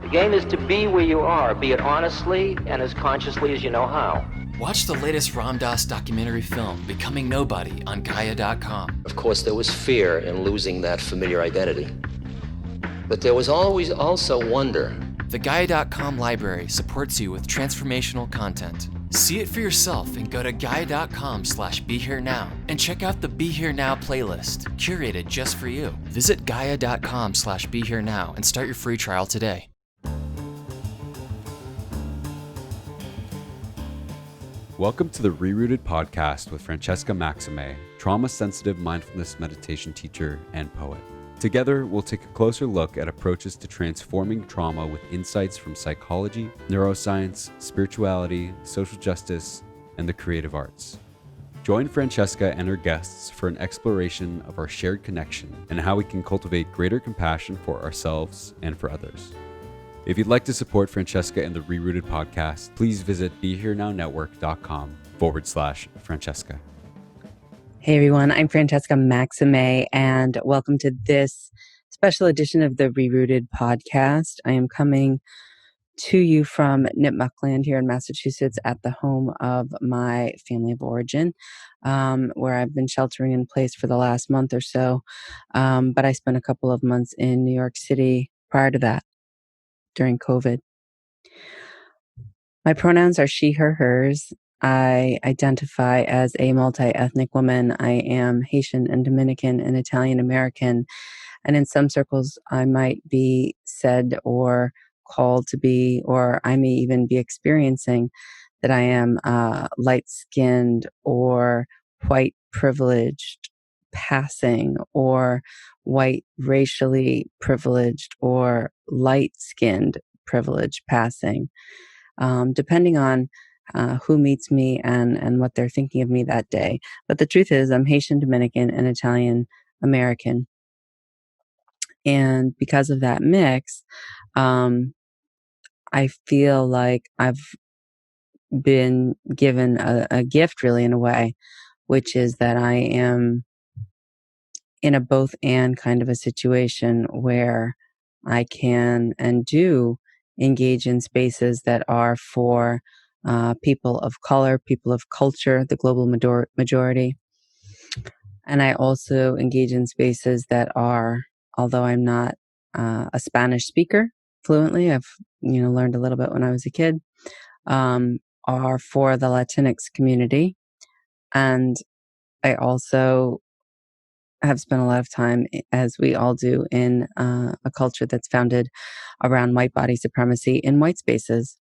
The game is to be where you are, be it honestly and as consciously as you know how. Watch the latest Ram Dass documentary film, Becoming Nobody, on Gaia.com. Of course, there was fear in losing that familiar identity. But there was always also wonder. The Gaia.com library supports you with transformational content. See it for yourself and go to Gaia.com/BeHereNow and check out the Be Here Now playlist, curated just for you. Visit Gaia.com/BeHereNow and start your free trial today. Welcome to the ReRooted podcast with Francesca Maximé, trauma-sensitive mindfulness meditation teacher and poet. Together, we'll take a closer look at approaches to transforming trauma with insights from psychology, neuroscience, spirituality, social justice, and the creative arts. Join Francesca and her guests for an exploration of our shared connection and how we can cultivate greater compassion for ourselves and for others. If you'd like to support Francesca and the ReRooted podcast, please visit BeHereNowNetwork.com/Francesca. Hey everyone, I'm Francesca Maximé, and welcome to this special edition of the ReRooted podcast. I am coming to you from Nipmucland here in Massachusetts at the home of my family of origin, where I've been sheltering in place for the last month or so. But I spent a couple of months in New York City prior to that, during COVID. My pronouns are she, her, hers. I identify as a multi-ethnic woman. I am Haitian and Dominican and Italian American. And in some circles, I might be said or called to be, or I may even be experiencing that I am light-skinned or white privileged passing, or white racially privileged, or light-skinned privileged passing, depending on who meets me and what they're thinking of me that day. But the truth is, I'm Haitian, Dominican, and Italian American. And because of that mix, I feel like I've been given a gift, really, in a way, which is that I am in a both and kind of a situation where I can and do engage in spaces that are for people of color, people of culture, the global majority. And I also engage in spaces that are, although I'm not a Spanish speaker fluently, I've learned a little bit when I was a kid, are for the Latinx community. And I also have spent a lot of time, as we all do, in a culture that's founded around white body supremacy in white spaces.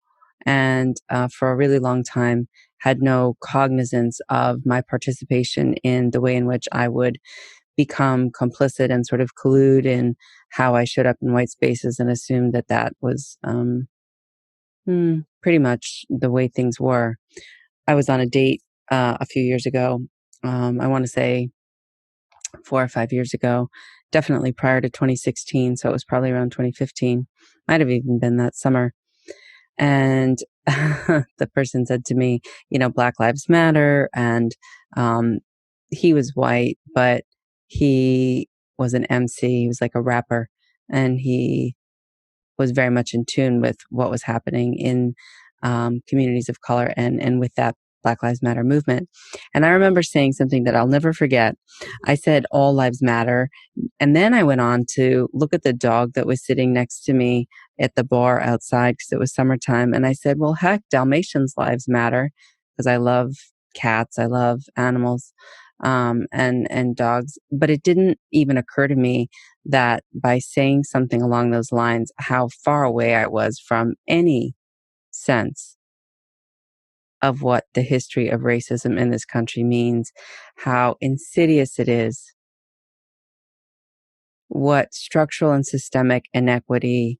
And for a really long time, had no cognizance of my participation in the way in which I would become complicit and sort of collude in how I showed up in white spaces, and assumed that that was pretty much the way things were. I was on a date a few years ago. I want to say 4 or 5 years ago, definitely prior to 2016. So it was probably around 2015. Might have even been that summer. And the person said to me, Black Lives Matter. And he was white, but he was an MC. He was like a rapper. And he was very much in tune with what was happening in communities of color and with that Black Lives Matter movement. And I remember saying something that I'll never forget. I said, all lives matter. And then I went on to look at the dog that was sitting next to me at the bar outside, because it was summertime. And I said, well, heck, Dalmatians' lives matter, because I love cats. I love animals and dogs. But it didn't even occur to me that by saying something along those lines, how far away I was from any sense of what the history of racism in this country means, how insidious it is, what structural and systemic inequity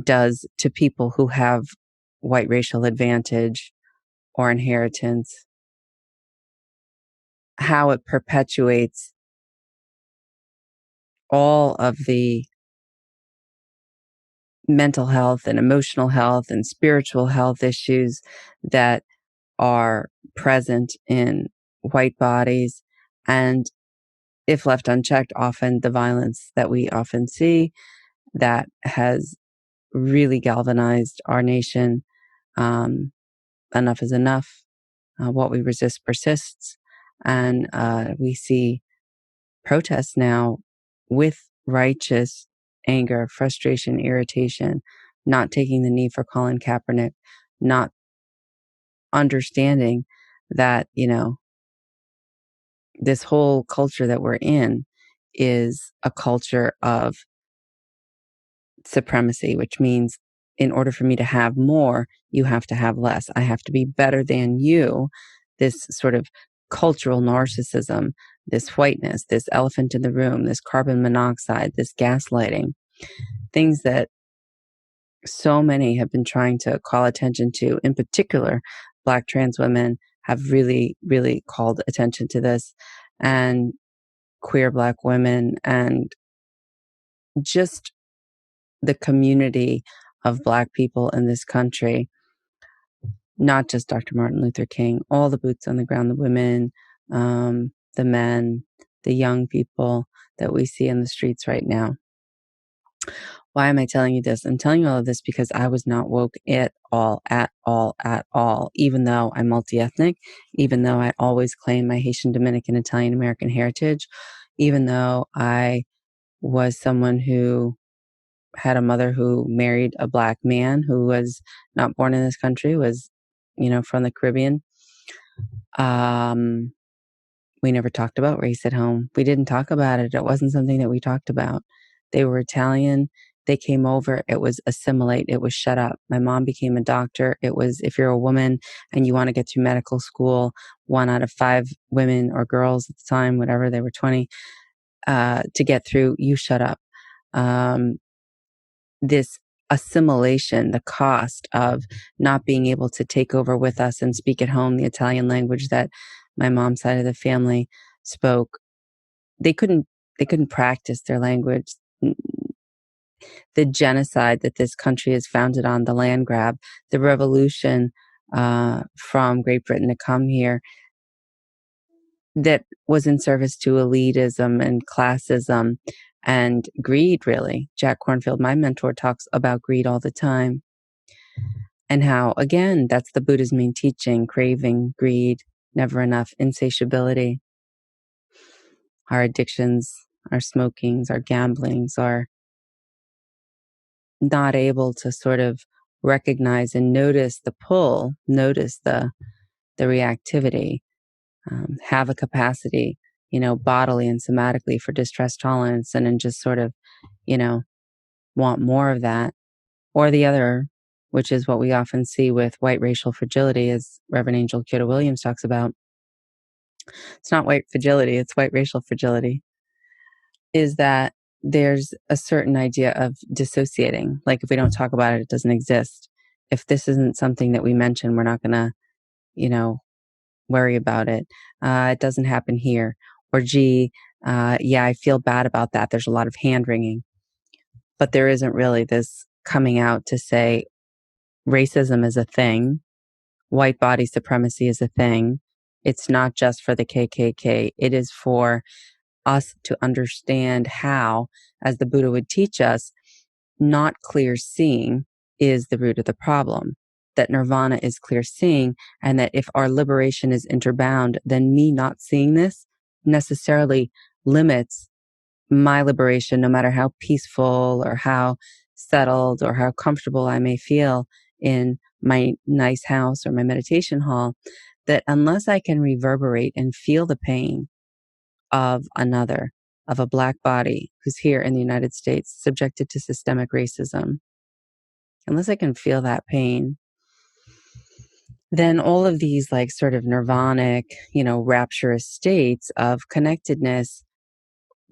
does to people who have white racial advantage or inheritance, how it perpetuates all of the mental health and emotional health and spiritual health issues that are present in white bodies, and if left unchecked, often the violence that we often see that has really galvanized our nation. Enough is enough. What we resist persists. And we see protests now with righteous anger, frustration, irritation, not taking the knee for Colin Kaepernick, not understanding that, this whole culture that we're in is a culture of supremacy, which means in order for me to have more, you have to have less. I have to be better than you. This sort of cultural narcissism, this whiteness, this elephant in the room, this carbon monoxide, this gaslighting, things that so many have been trying to call attention to, in particular, Black trans women have really, really called attention to this, and queer Black women, and just the community of Black people in this country, not just Dr. Martin Luther King, all the boots on the ground, the women, the men, the young people that we see in the streets right now. Why am I telling you this? I'm telling you all of this because I was not woke at all, even though I'm multi-ethnic, even though I always claim my Haitian, Dominican, Italian, American heritage, even though I was someone who had a mother who married a Black man who was not born in this country, was, from the Caribbean. We never talked about race at home. We didn't talk about it. It wasn't something that we talked about. They were Italian. They came over. It was assimilate. It was shut up. My mom became a doctor. It was, if you're a woman and you want to get through medical school, 1 out of 5 women or girls at the time, whatever, they were 20, to get through, you shut up. This assimilation, the cost of not being able to take over with us and speak at home the Italian language that my mom's side of the family spoke. They couldn't practice their language. The genocide that this country is founded on, the land grab, the revolution from Great Britain to come here, that was in service to elitism and classism and greed, really. Jack Kornfield, my mentor, talks about greed all the time. And how, again, that's the Buddha's main teaching: craving, greed, never enough, insatiability. Our addictions, our smokings, our gamblings, are not able to sort of recognize and notice the pull, notice the reactivity, have a capacity, bodily and somatically for distress tolerance, and then just sort of, want more of that. Or the other, which is what we often see with white racial fragility, as Reverend Angel Kyoto Williams talks about. It's not white fragility, it's white racial fragility, is that there's a certain idea of dissociating. Like, if we don't talk about it, it doesn't exist. If this isn't something that we mention, we're not going to, worry about it. It doesn't happen here. Or, gee, yeah, I feel bad about that. There's a lot of hand wringing. But there isn't really this coming out to say racism is a thing. White body supremacy is a thing. It's not just for the KKK. It is for us to understand how, as the Buddha would teach us, not clear seeing is the root of the problem. That nirvana is clear seeing, and that if our liberation is interbound, then me not seeing this necessarily limits my liberation, no matter how peaceful or how settled or how comfortable I may feel in my nice house or my meditation hall. That unless I can reverberate and feel the pain of another, of a Black body who's here in the United States subjected to systemic racism, unless I can feel that pain, then all of these like sort of nirvanic, rapturous states of connectedness,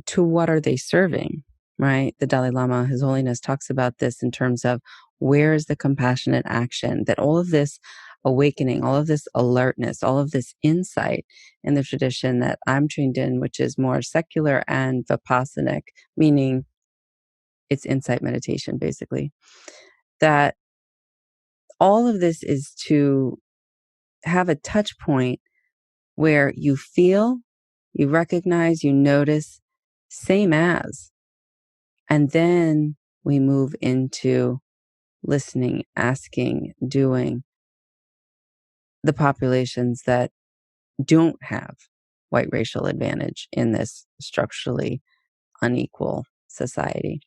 to what are they serving, right? The Dalai Lama, His Holiness, talks about this in terms of where is the compassionate action, that all of this awakening, all of this alertness, all of this insight in the tradition that I'm trained in, which is more secular and vipassanic, meaning it's insight meditation, basically, that all of this is to have a touch point where you feel, you recognize, you notice, same as, and then we move into listening, asking, doing, the populations that don't have white racial advantage in this structurally unequal society.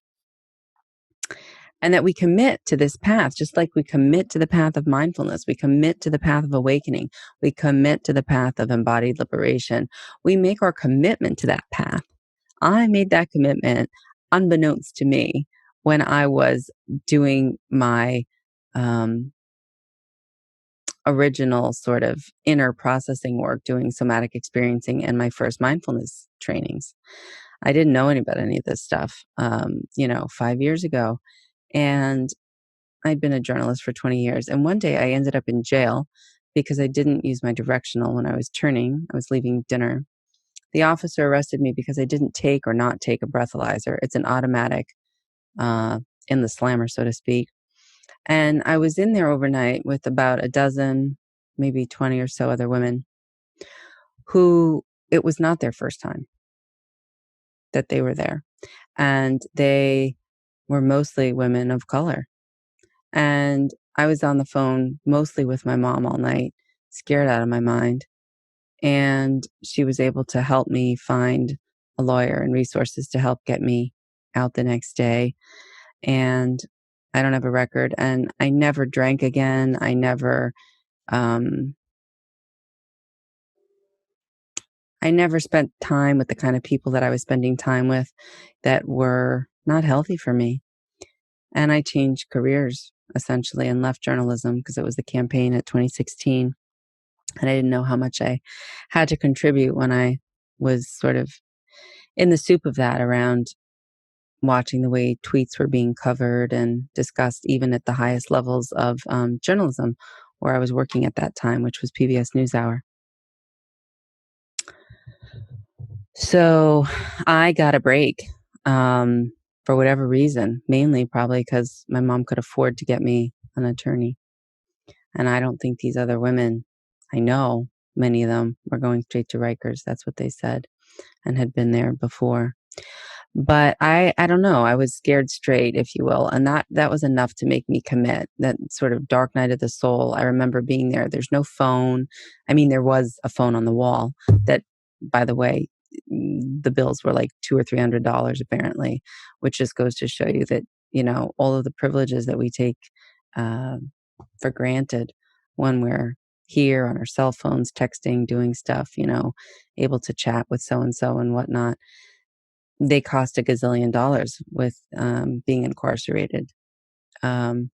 And that we commit to this path, just like we commit to the path of mindfulness, we commit to the path of awakening, we commit to the path of embodied liberation. We make our commitment to that path. I made that commitment unbeknownst to me when I was doing my original sort of inner processing work, doing somatic experiencing and my first mindfulness trainings. I didn't know any about any of this stuff, 5 years ago. And I'd been a journalist for 20 years. And one day I ended up in jail because I didn't use my directional when I was turning. I was leaving dinner. The officer arrested me because I didn't take or not take a breathalyzer. It's an automatic in the slammer, so to speak. And I was in there overnight with about a dozen, maybe 20 or so other women who it was not their first time that they were there. And they were mostly women of color. And I was on the phone mostly with my mom all night, scared out of my mind. And she was able to help me find a lawyer and resources to help get me out the next day. And I don't have a record, and I never drank again. I never spent time with the kind of people that I was spending time with that were not healthy for me. And I changed careers essentially and left journalism because it was the campaign at 2016. And I didn't know how much I had to contribute when I was sort of in the soup of that, around watching the way tweets were being covered and discussed, even at the highest levels of journalism where I was working at that time, which was PBS NewsHour. So I got a break for whatever reason, mainly probably because my mom could afford to get me an attorney. And I don't think these other women, I know many of them were going straight to Rikers. That's what they said, and had been there before. But I don't know. I was scared straight, if you will. And that was enough to make me commit. That sort of dark night of the soul. I remember being there. There's no phone. I mean, there was a phone on the wall that, by the way, the bills were like $200 or $300 apparently, which just goes to show you that, all of the privileges that we take for granted when we're here on our cell phones, texting, doing stuff, able to chat with so-and-so and whatnot. They cost $1 gazillion with being incarcerated. Saying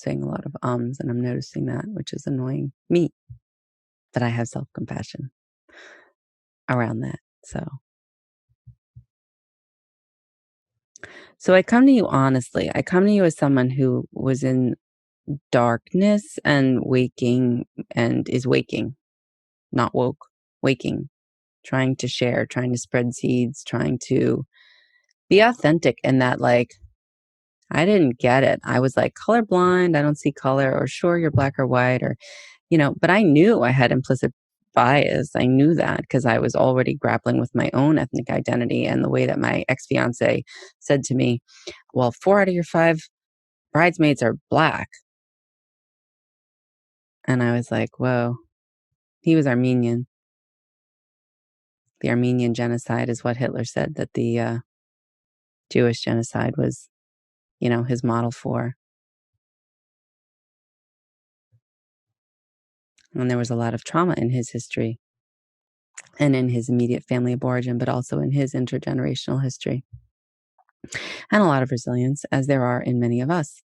a lot of ums, and I'm noticing that, which is annoying me. But I have self-compassion around that. So I come to you honestly. I come to you as someone who was in darkness and waking, and is waking, not woke, waking, trying to share, trying to spread seeds, trying to be authentic in that, like, I didn't get it. I was like colorblind. I don't see color, or sure, you're black or white, or, but I knew I had implicit bias. I knew that because I was already grappling with my own ethnic identity, and the way that my ex-fiance said to me, well, 4 out of your 5 bridesmaids are black. And I was like, whoa, he was Armenian. The Armenian genocide is what Hitler said that the Jewish genocide was, his model for. And there was a lot of trauma in his history and in his immediate family of origin, but also in his intergenerational history. And a lot of resilience, as there are in many of us.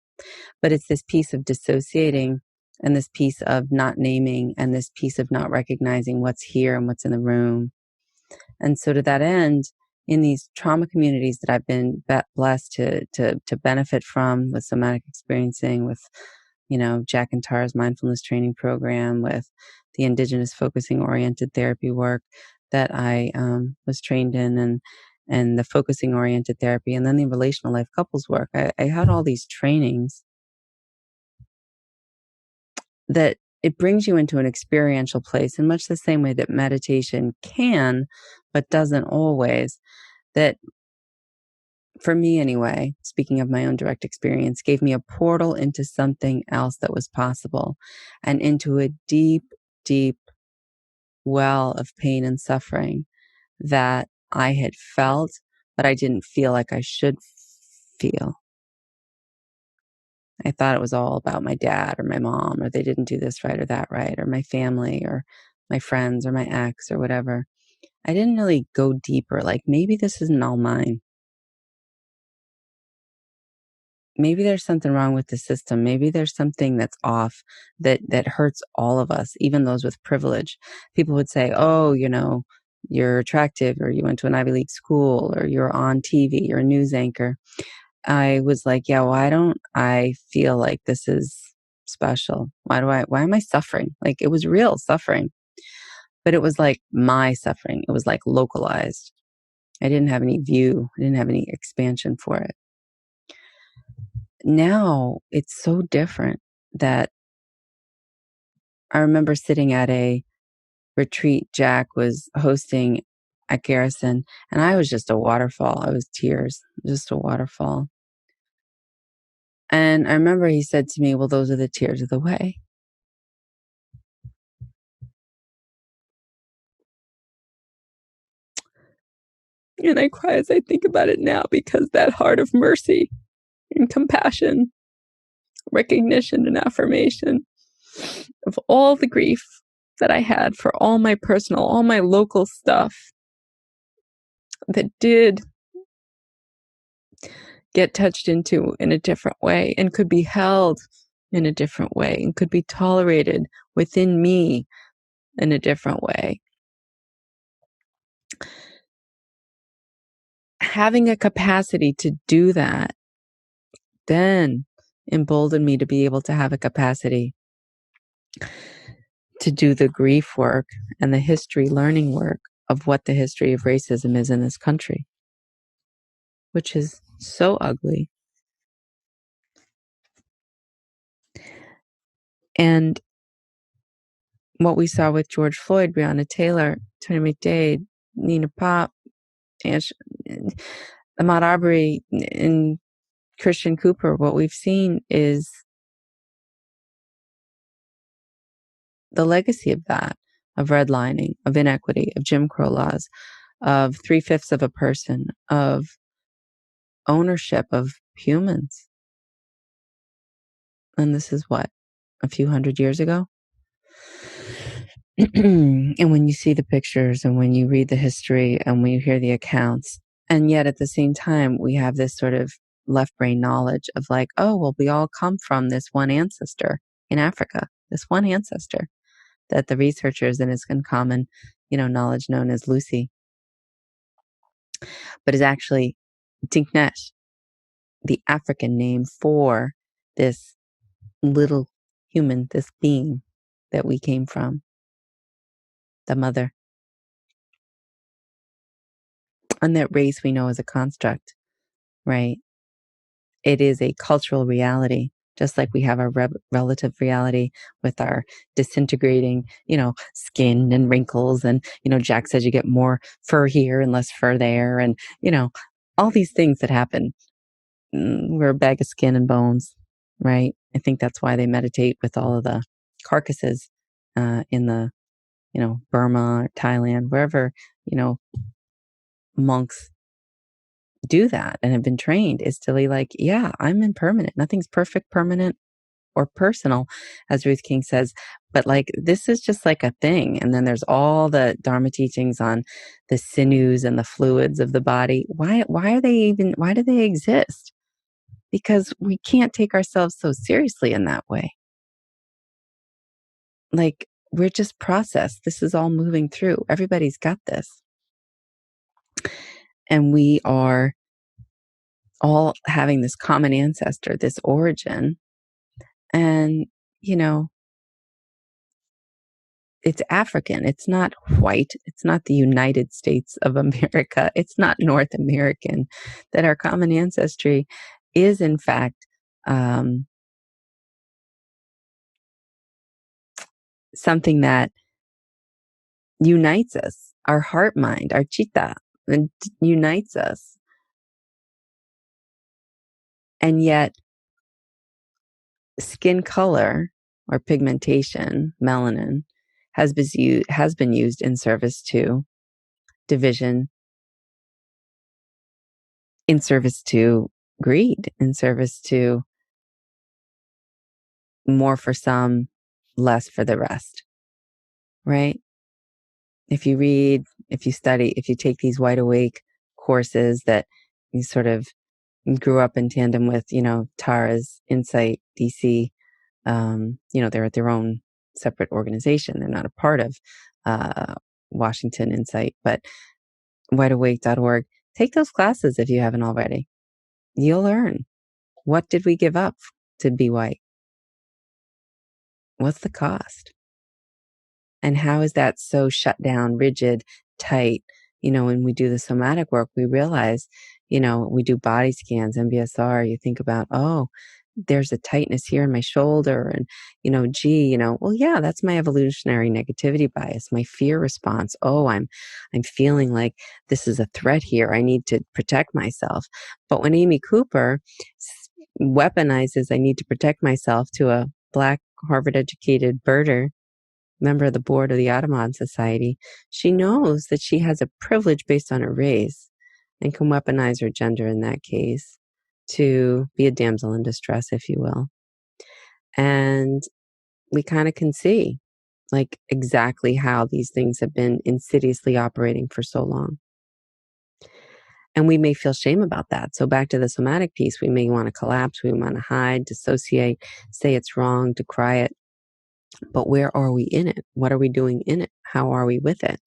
But it's this piece of dissociating, and this piece of not naming, and this piece of not recognizing what's here and what's in the room. And so to that end, in these trauma communities that I've been blessed to benefit from, with somatic experiencing, with, Jack and Tara's mindfulness training program, with the indigenous focusing oriented therapy work that I was trained in, and the focusing oriented therapy, and then the relational life couples work. I had all these trainings that it brings you into an experiential place in much the same way that meditation can, but doesn't always, that for me anyway, speaking of my own direct experience, gave me a portal into something else that was possible, and into a deep, deep well of pain and suffering that I had felt, but I didn't feel like I should feel. I thought it was all about my dad or my mom, or they didn't do this right or that right, or my family or my friends or my ex or whatever. I didn't really go deeper, like maybe this isn't all mine. Maybe there's something wrong with the system. Maybe there's something that's off that hurts all of us, even those with privilege. People would say, oh, you're attractive, or you went to an Ivy League school, or you're on TV, you're a news anchor. I was like, yeah, why don't I feel like this is special? Why am I suffering? Like, it was real suffering, but it was like my suffering. It was like localized. I didn't have any view. I didn't have any expansion for it. Now it's so different that I remember sitting at a retreat Jack was hosting at Garrison, and I was just a waterfall. I was tears, just a waterfall. And I remember he said to me, well, those are the tears of the way. And I cry as I think about it now, because that heart of mercy and compassion, recognition and affirmation of all the grief that I had for all my personal, all my local stuff that did get touched into in a different way and could be held in a different way and could be tolerated within me in a different way. Having a capacity to do that then emboldened me to be able to have a capacity to do the grief work and the history learning work of what the history of racism is in this country, which is so ugly. And what we saw with George Floyd, Breonna Taylor, Tony McDade, Nina Pop, Ahmaud Arbery, and Christian Cooper, what we've seen is the legacy of that, of redlining, of inequity, of Jim Crow laws, of 3/5 of a person, of ownership of humans. And this is what, a few hundred years ago? And when you see the pictures and when you read the history and when you hear the accounts, and yet at the same time, we have this sort of left brain knowledge of like, oh, well, we all come from this one ancestor in Africa, this one ancestor that the researchers in its uncommon, knowledge known as Lucy, but is actually Tinknesh, the African name for this little human, this being that we came from, the mother. And that race we know is a construct, right? It is a cultural reality, just like we have our relative reality with our disintegrating, skin and wrinkles. And, Jack says you get more fur here and less fur there. And, all these things that happen. We're a bag of skin and bones, right? I think that's why they meditate with all of the carcasses in the, Burma, or Thailand, wherever, monks do that and have been trained, is to be like, yeah, I'm impermanent. Nothing's perfect, permanent, or personal, as Ruth King says. But like, this is just like a thing. And then there's all the Dharma teachings on the sinews and the fluids of the body. Why do they exist? Because we can't take ourselves so seriously in that way. Like, we're just processed. This is all moving through. Everybody's got this. And we are all having this common ancestor, this origin. And, it's African. It's not white. It's not the United States of America. It's not North American. That our common ancestry is, in fact, something that unites us. Our heart mind, our chitta, unites us. And yet skin color or pigmentation, melanin, has been used in service to division, in service to greed, in service to more for some, less for the rest, right? If you read, if you study, if you take these wide awake courses that you sort of grew up in tandem with, Tara's Insight DC, they're at their own separate organization. They're not a part of Washington Insight, but wideawake.org. Take those classes if you haven't already. You'll learn. What did we give up to be white? What's the cost? And how is that so shut down, rigid, tight? When we do the somatic work, we realize, we do body scans, MBSR, you think about, oh, there's a tightness here in my shoulder and, well, yeah, that's my evolutionary negativity bias, my fear response. Oh, I'm feeling like this is a threat here. I need to protect myself. But when Amy Cooper weaponizes, I need to protect myself to a Black Harvard educated birder, member of the board of the Audubon Society, she knows that she has a privilege based on her race and can weaponize her gender in that case to be a damsel in distress, if you will. And we kind of can see exactly how these things have been insidiously operating for so long. And we may feel shame about that. So back to the somatic piece, we may want to collapse, we want to hide, dissociate, say it's wrong, decry it. But where are we in it? What are we doing in it? How are we with it?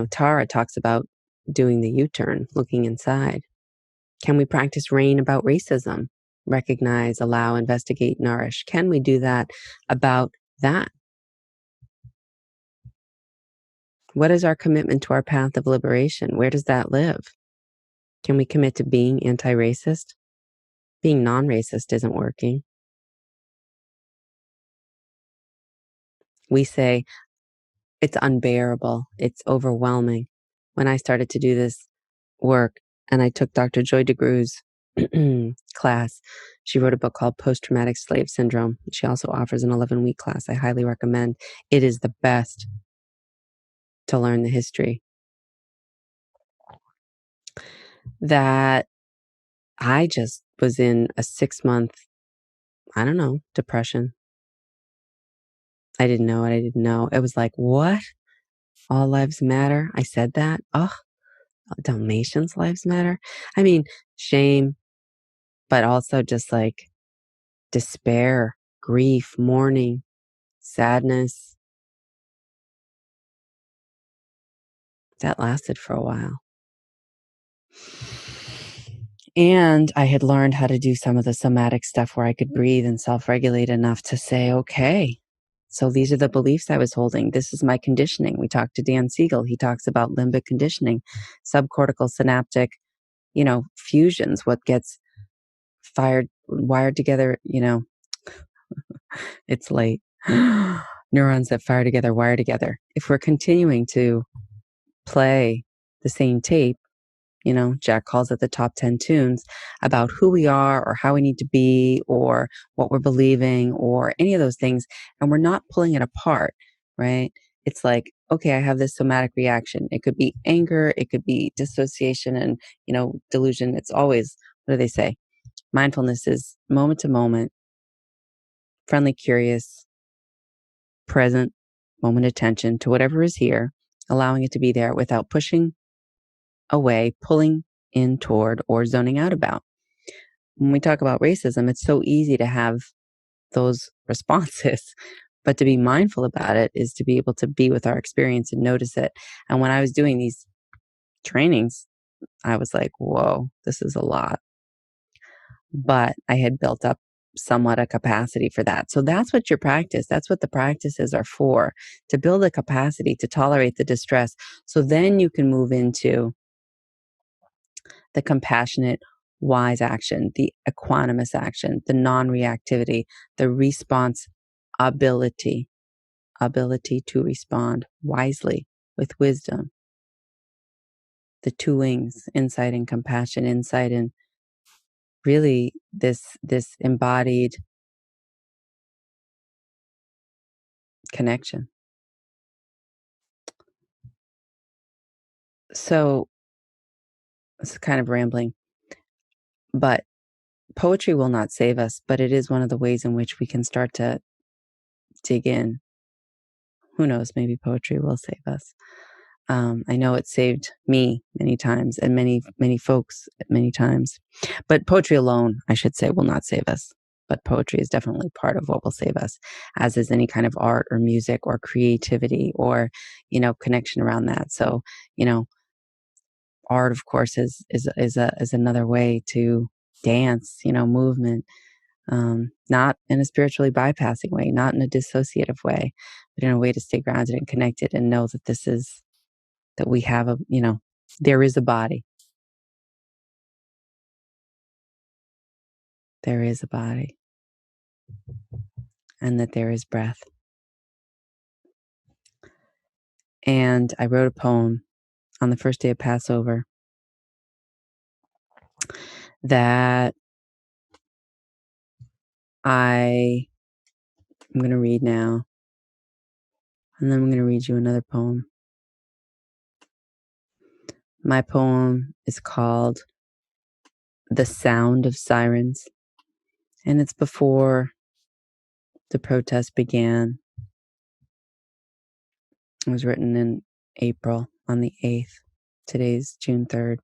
Tara talks about doing the U-turn, looking inside. Can we practice RAIN about racism? Recognize, allow, investigate, nourish. Can we do that about that? What is our commitment to our path of liberation? Where does that live? Can we commit to being anti-racist? Being non-racist isn't working. We say, it's unbearable. It's overwhelming. When I started to do this work and I took Dr. Joy DeGrew's class, she wrote a book called Post-Traumatic Slave Syndrome. She also offers an 11-week class I highly recommend. It is the best to learn the history. That I just was in a 6-month, depression. I didn't know what I didn't know. It was like, what? All lives matter? I said that? Oh, Dalmatians' lives matter? I mean, shame, but also just despair, grief, mourning, sadness. That lasted for a while. And I had learned how to do some of the somatic stuff where I could breathe and self-regulate enough to say, okay, so these are the beliefs I was holding. This is my conditioning. We talked to Dan Siegel. He talks about limbic conditioning, subcortical synaptic, fusions, what gets wired together, it's late. Neurons that fire together, wire together. If we're continuing to play the same tape, Jack calls it the top 10 tunes about who we are or how we need to be or what we're believing or any of those things. And we're not pulling it apart, right? It's like, okay, I have this somatic reaction. It could be anger. It could be dissociation and, delusion. It's always, what do they say? Mindfulness is moment to moment, friendly, curious, present, moment attention to whatever is here, allowing it to be there without pushing away, pulling in toward, or zoning out about. When we talk about racism, it's so easy to have those responses, but to be mindful about it is to be able to be with our experience and notice it. And when I was doing these trainings, I was like, whoa, this is a lot. But I had built up somewhat a capacity for that. So that's what your practice, that's what the practices are for, to build a capacity to tolerate the distress. So then you can move into the compassionate, wise action, the equanimous action, the non-reactivity, the response ability to respond wisely with wisdom. The two wings, insight and compassion, insight and really this embodied connection. So it's kind of rambling, but poetry will not save us, but it is one of the ways in which we can start to dig in. Who knows, maybe poetry will save us. I know it saved me many times and many folks many times, but poetry alone, I should say, will not save us. But poetry is definitely part of what will save us, as is any kind of art or music or creativity or, connection around that. So, art, of course, is another way to dance, movement, not in a spiritually bypassing way, not in a dissociative way, but in a way to stay grounded and connected and know that that we have there is a body. There is a body. And that there is breath. And I wrote a poem on the first day of Passover that I'm going to read now. And then I'm going to read you another poem. My poem is called The Sound of Sirens. And it's before the protest began. It was written in April on the 8th. Today's June 3rd,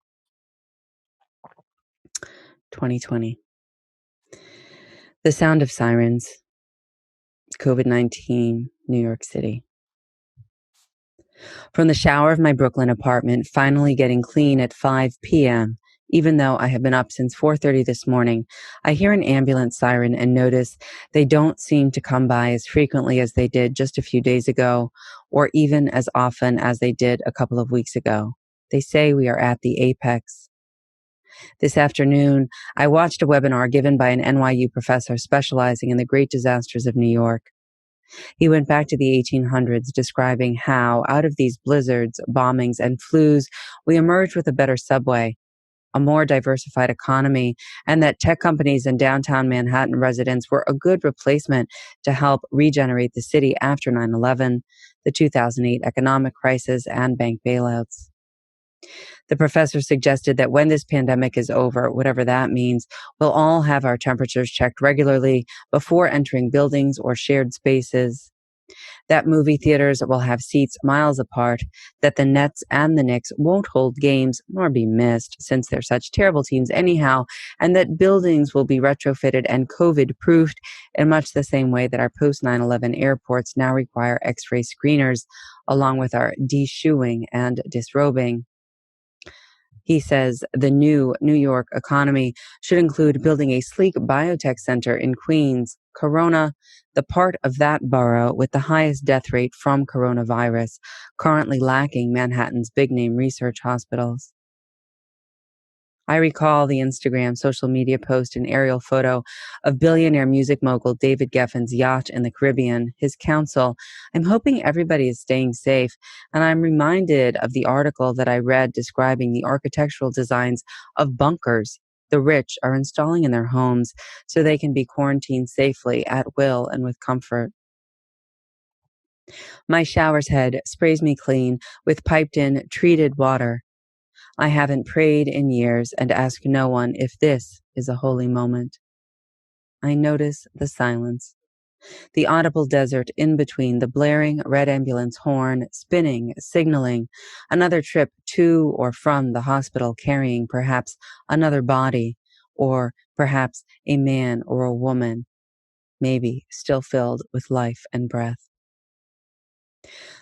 2020. The Sound of Sirens. COVID-19, New York City. From the shower of my Brooklyn apartment, finally getting clean at 5 p.m., even though I have been up since 4:30 this morning, I hear an ambulance siren and notice they don't seem to come by as frequently as they did just a few days ago, or even as often as they did a couple of weeks ago. They say we are at the apex. This afternoon, I watched a webinar given by an NYU professor specializing in the great disasters of New York. He went back to the 1800s, describing how, out of these blizzards, bombings, and flus, we emerged with a better subway, a more diversified economy, and that tech companies and downtown Manhattan residents were a good replacement to help regenerate the city after 9/11, the 2008 economic crisis, and bank bailouts. The professor suggested that when this pandemic is over, whatever that means, we'll all have our temperatures checked regularly before entering buildings or shared spaces, that movie theaters will have seats miles apart, that the Nets and the Knicks won't hold games nor be missed since they're such terrible teams anyhow, and that buildings will be retrofitted and COVID-proofed in much the same way that our post-9/11 airports now require X-ray screeners, along with our de-shoeing and disrobing. He says the new New York economy should include building a sleek biotech center in Queens, Corona, the part of that borough with the highest death rate from coronavirus, currently lacking Manhattan's big-name research hospitals. I recall the Instagram social media post and aerial photo of billionaire music mogul David Geffen's yacht in the Caribbean, his council. I'm hoping everybody is staying safe, and I'm reminded of the article that I read describing the architectural designs of bunkers the rich are installing in their homes so they can be quarantined safely at will and with comfort. My shower's head sprays me clean with piped-in treated water. I haven't prayed in years and ask no one if this is a holy moment. I notice the silence, the audible desert in between the blaring red ambulance horn, spinning, signaling, another trip to or from the hospital carrying perhaps another body, or perhaps a man or a woman, maybe still filled with life and breath.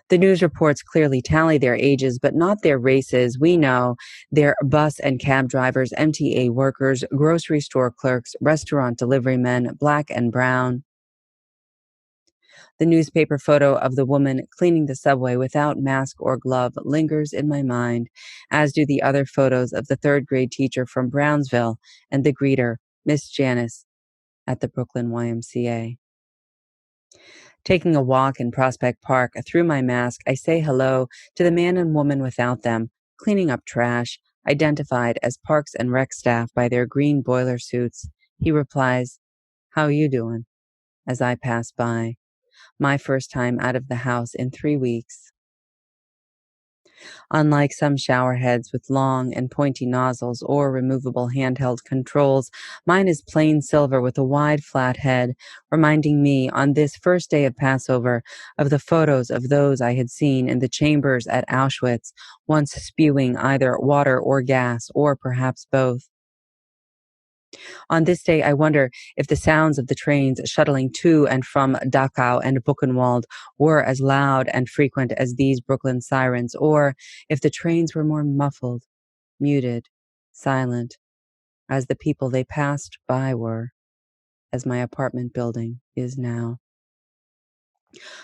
The news reports clearly tally their ages, but not their races. We know they're bus and cab drivers, MTA workers, grocery store clerks, restaurant delivery men, black and brown. The newspaper photo of the woman cleaning the subway without mask or glove lingers in my mind, as do the other photos of the third-grade teacher from Brownsville and the greeter, Miss Janice, at the Brooklyn YMCA. Taking a walk in Prospect Park, through my mask, I say hello to the man and woman without them, cleaning up trash, identified as Parks and Rec staff by their green boiler suits. He replies, "How you doing?" as I pass by. My first time out of the house in 3 weeks. Unlike some shower heads with long and pointy nozzles or removable handheld controls, mine is plain silver with a wide flat head, reminding me on this first day of Passover of the photos of those I had seen in the chambers at Auschwitz, once spewing either water or gas, or perhaps both. On this day, I wonder if the sounds of the trains shuttling to and from Dachau and Buchenwald were as loud and frequent as these Brooklyn sirens, or if the trains were more muffled, muted, silent, as the people they passed by were, as my apartment building is now.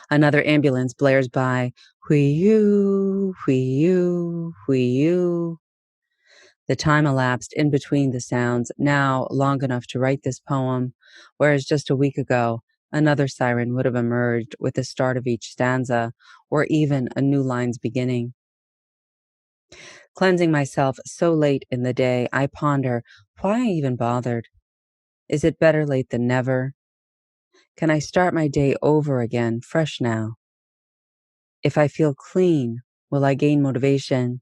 Another ambulance blares by, whee-yoo, whee-yoo, whee-yoo. The time elapsed in between the sounds, now long enough to write this poem, whereas just a week ago, another siren would have emerged with the start of each stanza, or even a new line's beginning. Cleansing myself so late in the day, I ponder why I even bothered. Is it better late than never? Can I start my day over again, fresh now? If I feel clean, will I gain motivation?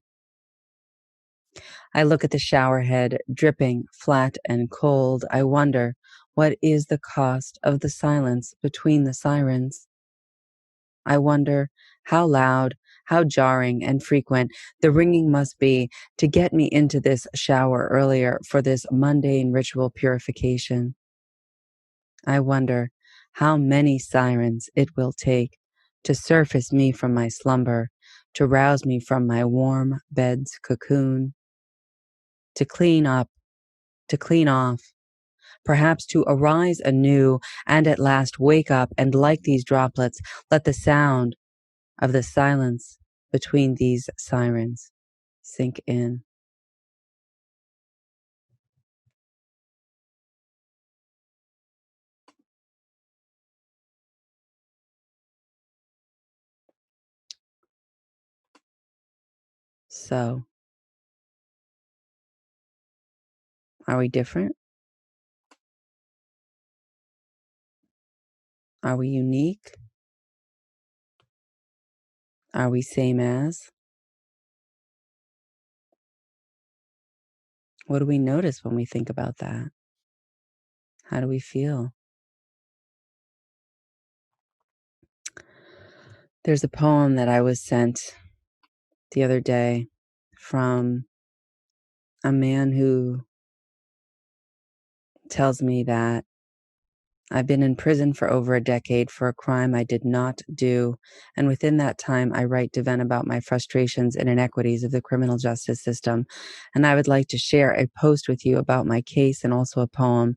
I look at the shower head, dripping, flat and cold. I wonder, what is the cost of the silence between the sirens? I wonder how loud, how jarring and frequent the ringing must be to get me into this shower earlier for this mundane ritual purification. I wonder how many sirens it will take to surface me from my slumber, to rouse me from my warm bed's cocoon, to clean up, to clean off, perhaps to arise anew and at last wake up and, like these droplets, let the sound of the silence between these sirens sink in. So, are we different? Are we unique? Are we same as? What do we notice when we think about that? How do we feel? There's a poem that I was sent the other day from a man who tells me that I've been in prison for over a decade for a crime I did not do, and within that time I write to vent about my frustrations and inequities of the criminal justice system, and I would like to share a post with you about my case and also a poem.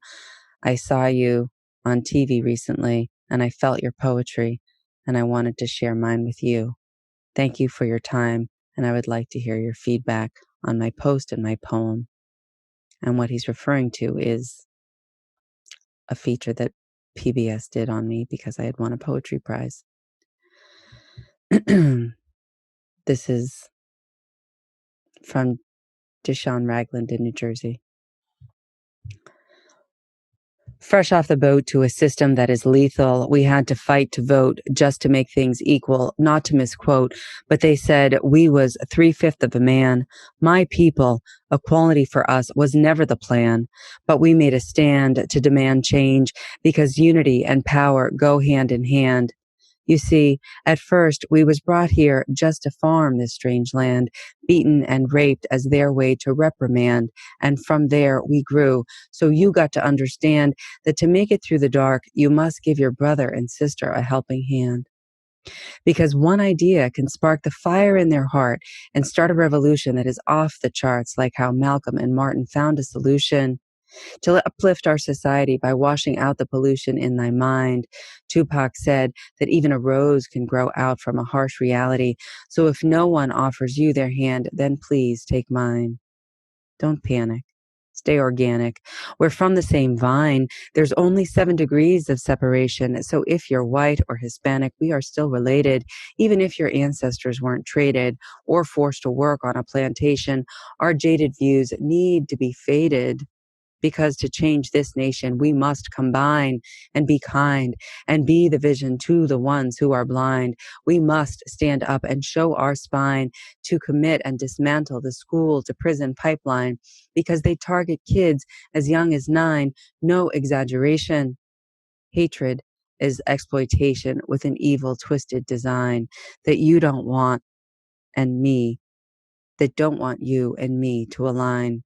I saw you on TV recently, and I felt your poetry, and I wanted to share mine with you. Thank you for your time, and I would like to hear your feedback on my post and my poem. And what he's referring to is a feature that PBS did on me because I had won a poetry prize. This is from Deshaun Ragland in New Jersey. Fresh off the boat to a system that is lethal, we had to fight to vote just to make things equal, not to misquote, but they said we was 3/5 of a man. My people, equality for us was never the plan, but we made a stand to demand change because unity and power go hand in hand. You see, at first we was brought here just to farm this strange land, beaten and raped as their way to reprimand, and from there we grew. So you got to understand that to make it through the dark, you must give your brother and sister a helping hand. Because one idea can spark the fire in their heart and start a revolution that is off the charts, like how Malcolm and Martin found a solution to uplift our society by washing out the pollution in thy mind. Tupac said that even a rose can grow out from a harsh reality. So if no one offers you their hand, then please take mine. Don't panic. Stay organic. We're from the same vine. There's only 7 degrees of separation. So if you're white or Hispanic, we are still related. Even if your ancestors weren't traded or forced to work on a plantation, our jaded views need to be faded. Because to change this nation, we must combine and be kind and be the vision to the ones who are blind. We must stand up and show our spine to commit and dismantle the school to prison pipeline because they target kids as young as 9. No exaggeration. Hatred is exploitation with an evil, twisted design that you don't want and me, that don't want you and me to align,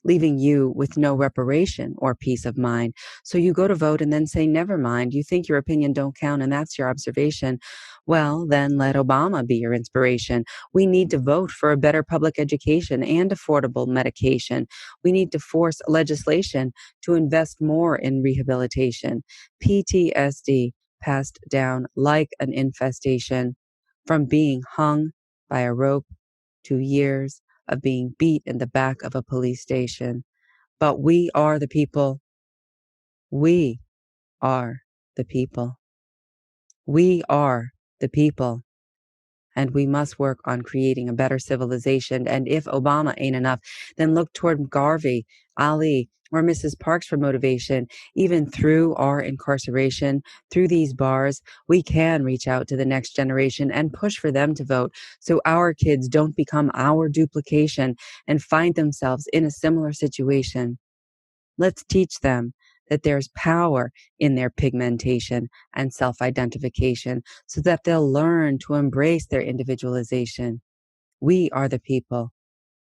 leaving you with no reparation or peace of mind. So you go to vote and then say, never mind, you think your opinion don't count and that's your observation. Well, then let Obama be your inspiration. We need to vote for a better public education and affordable medication. We need to force legislation to invest more in rehabilitation. PTSD passed down like an infestation from being hung by a rope to years of being beat in the back of a police station. But we are the people. We are the people. We are the people. And we must work on creating a better civilization. And if Obama ain't enough, then look toward Garvey, Ali, or Mrs. Parks for motivation. Even through our incarceration, through these bars, we can reach out to the next generation and push for them to vote so our kids don't become our duplication and find themselves in a similar situation. Let's teach them that there's power in their pigmentation and self-identification so that they'll learn to embrace their individualization. We are the people.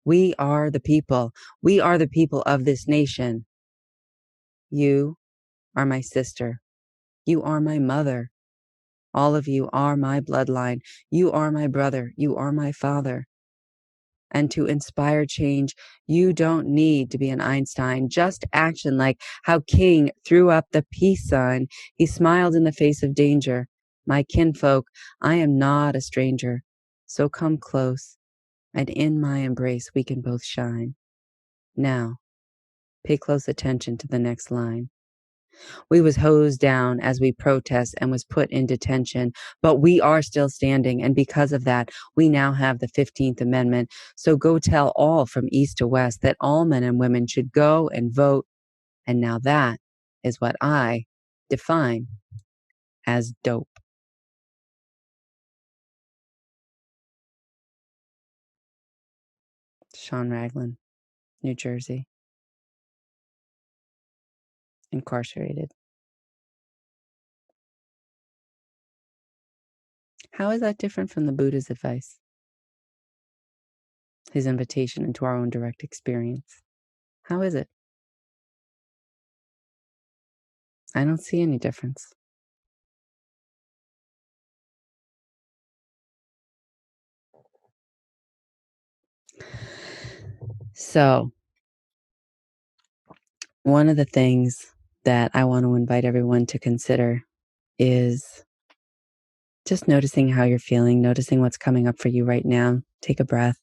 We are the people. We are the people of this nation. You are my sister. You are my mother. All of you are my bloodline. You are my brother. You are my father. And to inspire change, you don't need to be an Einstein. Just action like how King threw up the peace sign. He smiled in the face of danger. My kinfolk, I am not a stranger. So come close, and in my embrace we can both shine. Now, pay close attention to the next line. We was hosed down as we protest and was put in detention, but we are still standing. And because of that, we now have the 15th Amendment. So go tell all from east to west that all men and women should go and vote. And now that is what I define as dope. Sean Raglan, New Jersey. Incarcerated. How is that different from the Buddha's advice? His invitation into our own direct experience. How is it? I don't see any difference. So, one of the things that I want to invite everyone to consider is just noticing how you're feeling, noticing what's coming up for you right now. Take a breath.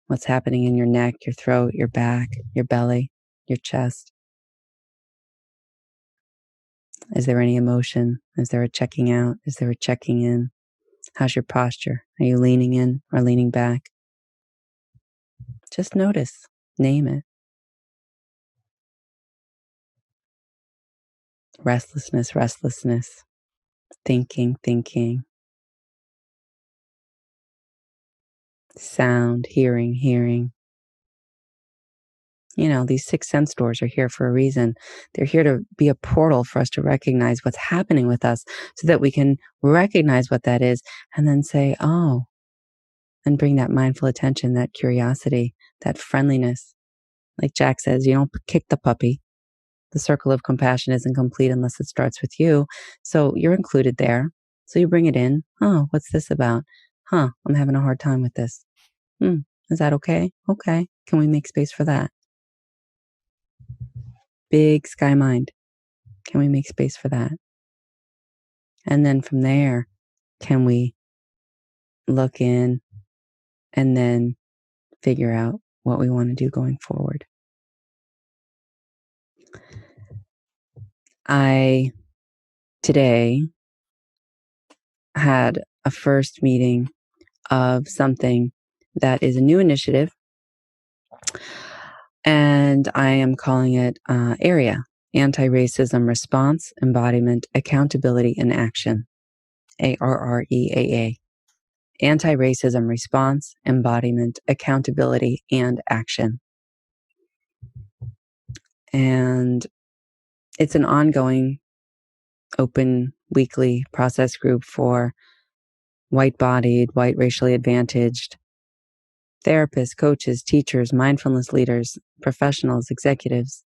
What's happening in your neck, your throat, your back, your belly, your chest. Is there any emotion? Is there a checking out? Is there a checking in? How's your posture? Are you leaning in or leaning back? Just notice. Name it. Restlessness, restlessness. Thinking, thinking. Sound, hearing, hearing. You know, these 6 sense doors are here for a reason. They're here to be a portal for us to recognize what's happening with us so that we can recognize what that is and then say, oh, and bring that mindful attention, that curiosity, that friendliness. Like Jack says, you don't kick the puppy. The circle of compassion isn't complete unless it starts with you. So you're included there. So you bring it in. Oh, what's this about? I'm having a hard time with this. Is that okay? Okay. Can we make space for that? Big sky mind. Can we make space for that? And then from there, can we look in and then figure out what we want to do going forward? I today had a first meeting of something that is a new initiative, and I am calling it ARREAA, Anti-Racism Response, Embodiment, Accountability, and Action, ARREAA. Anti-Racism Response, Embodiment, Accountability, and Action. And it's an ongoing, open, weekly process group for white-bodied, white racially advantaged therapists, coaches, teachers, mindfulness leaders, professionals, executives,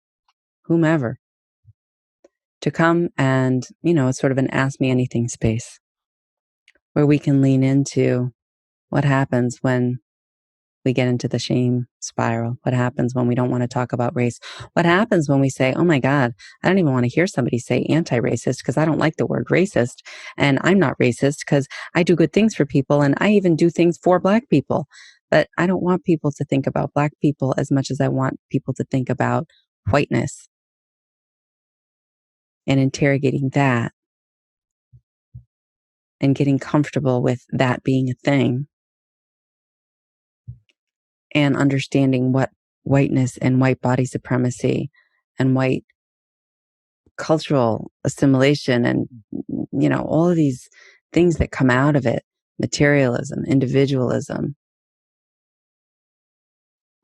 whomever, to come and, it's sort of an ask me anything space where we can lean into what happens when we get into the shame spiral. What happens when we don't want to talk about race? What happens when we say, oh my God, I don't even want to hear somebody say anti-racist because I don't like the word racist. And I'm not racist because I do good things for people. And I even do things for Black people. But I don't want people to think about Black people as much as I want people to think about whiteness and interrogating that and getting comfortable with that being a thing and understanding what whiteness and white body supremacy and white cultural assimilation and, all of these things that come out of it, materialism, individualism,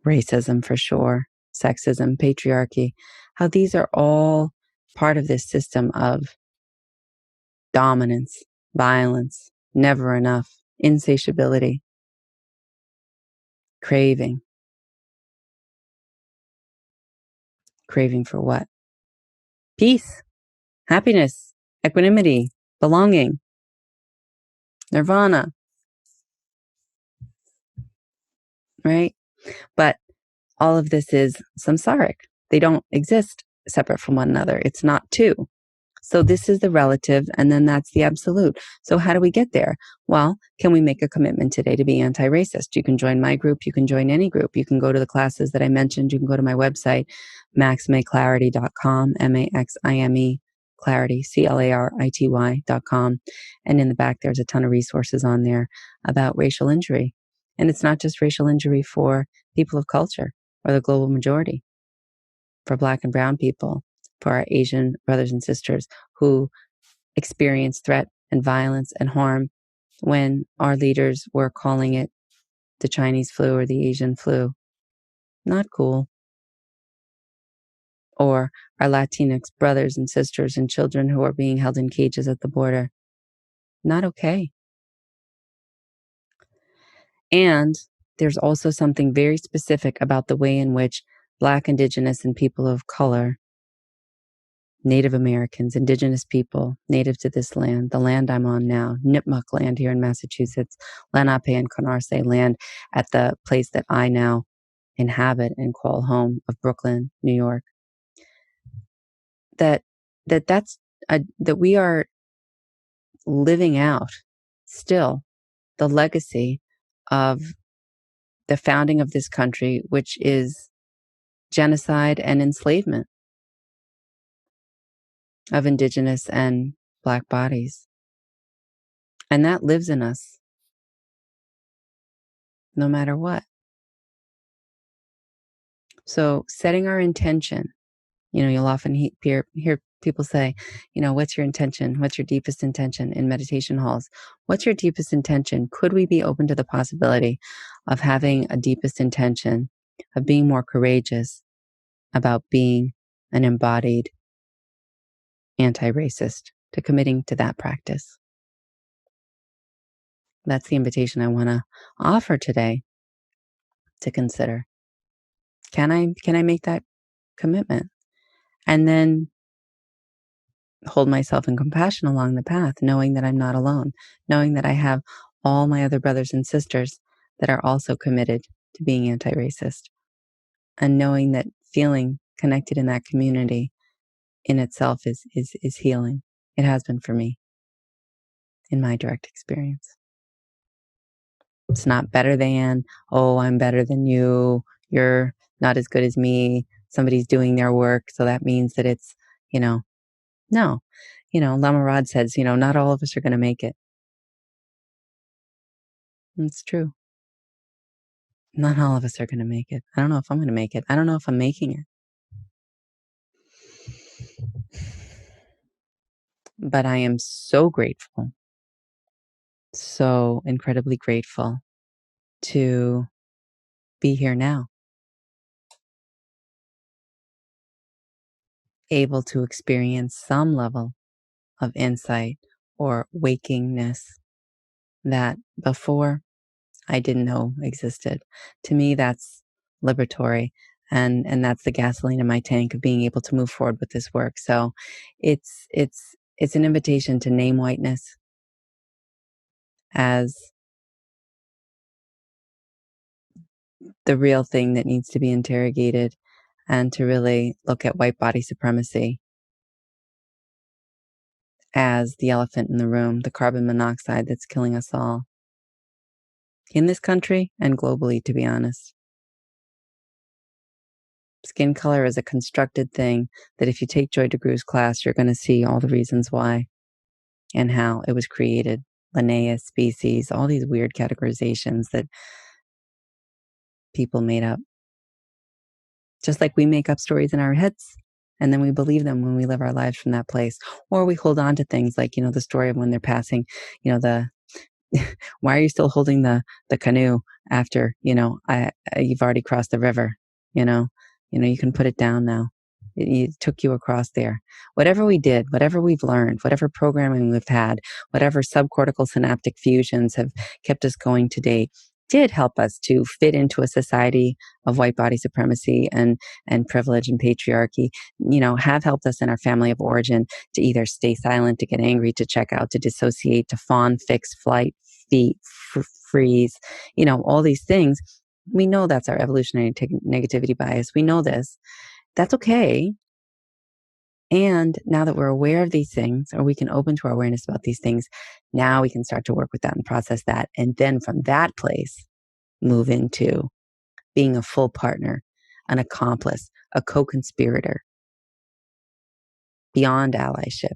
racism for sure, sexism, patriarchy, how these are all part of this system of dominance, violence, never enough, insatiability, craving. Craving for what? Peace, happiness, equanimity, belonging, nirvana, right? But all of this is samsaric. They don't exist separate from one another. It's not two. So this is the relative, and then that's the absolute. So how do we get there? Well, can we make a commitment today to be anti-racist? You can join my group. You can join any group. You can go to the classes that I mentioned. You can go to my website, maximeclarity.com, M-A-X-I-M-E, clarity, C-L-A-R-I-T-Y.com. And in the back, there's a ton of resources on there about racial injury. And it's not just racial injury for people of culture or the global majority, for Black and brown people, for our Asian brothers and sisters who experienced threat and violence and harm when our leaders were calling it the Chinese flu or the Asian flu. Not cool. Or our Latinx brothers and sisters and children who are being held in cages at the border. Not okay. And there's also something very specific about the way in which Black, Indigenous, and people of color, Native Americans, Indigenous people, native to this land, the land I'm on now, Nipmuc land here in Massachusetts, Lenape and Canarsie land at the place that I now inhabit and call home of Brooklyn, New York. That we are living out still the legacy of the founding of this country, which is genocide and enslavement of Indigenous and Black bodies. And that lives in us no matter what. So setting our intention, you'll often hear people say, what's your intention? What's your deepest intention in meditation halls? What's your deepest intention? Could we be open to the possibility of having a deepest intention of being more courageous about being an embodied anti-racist, to committing to that practice? That's the invitation I want to offer today to consider. Can I make that commitment? And then hold myself in compassion along the path, knowing that I'm not alone, knowing that I have all my other brothers and sisters that are also committed to being anti-racist, and knowing that feeling connected in that community in itself is healing. It has been for me in my direct experience. It's not better than, oh, I'm better than you, you're not as good as me, somebody's doing their work, so that means that it's, No. Lama Rod says, not all of us are going to make it. It's true. Not all of us are going to make it. I don't know if I'm going to make it. I don't know if I'm making it. But I am so grateful, so incredibly grateful to be here now, able to experience some level of insight or wakingness that before I didn't know existed. To me, that's liberatory. And that's the gasoline in my tank of being able to move forward with this work. So it's an invitation to name whiteness as the real thing that needs to be interrogated, and to really look at white body supremacy as the elephant in the room, the carbon monoxide that's killing us all in this country and globally, to be honest. Skin color is a constructed thing that if you take Joy DeGrew's class, you're going to see all the reasons why and how it was created. Linnaeus, species, all these weird categorizations that people made up. Just like we make up stories in our heads and then we believe them when we live our lives from that place. Or we hold on to things like, the story of when they're passing, why are you still holding the canoe after, you've already crossed the river, you can put it down now. It took you across there. Whatever we did, whatever we've learned, whatever programming we've had, whatever subcortical synaptic fusions have kept us going to date, did help us to fit into a society of white body supremacy and privilege and patriarchy, have helped us in our family of origin to either stay silent, to get angry, to check out, to dissociate, to fawn, fix, flight, freeze, all these things. We know that's our evolutionary negativity bias. We know this. That's okay. And now that we're aware of these things, or we can open to our awareness about these things, now we can start to work with that and process that. And then from that place, move into being a full partner, an accomplice, a co-conspirator, beyond allyship.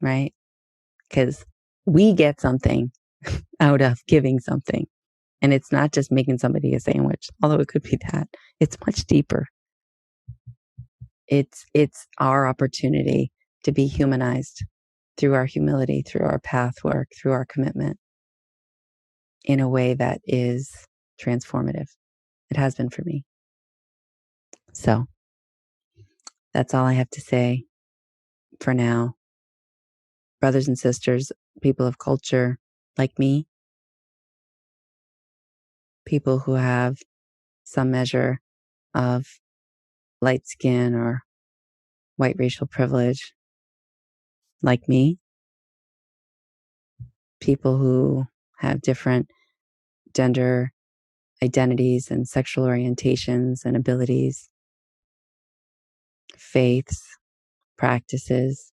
Right? Because we get something out of giving something. And it's not just making somebody a sandwich, although it could be that. It's much deeper. It's our opportunity to be humanized through our humility, through our path work, through our commitment in a way that is transformative. It has been for me. So that's all I have to say for now. Brothers and sisters, people of culture like me, people who have some measure of light skin or white racial privilege like me, people who have different gender identities and sexual orientations and abilities, faiths, practices.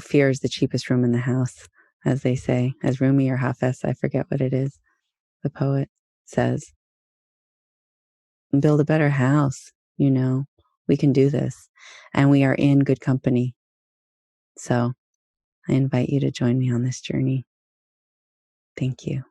Fear is the cheapest room in the house, as they say, as Rumi or Hafez, I forget what it is, the poet says. Build a better house, we can do this. And we are in good company. So I invite you to join me on this journey. Thank you.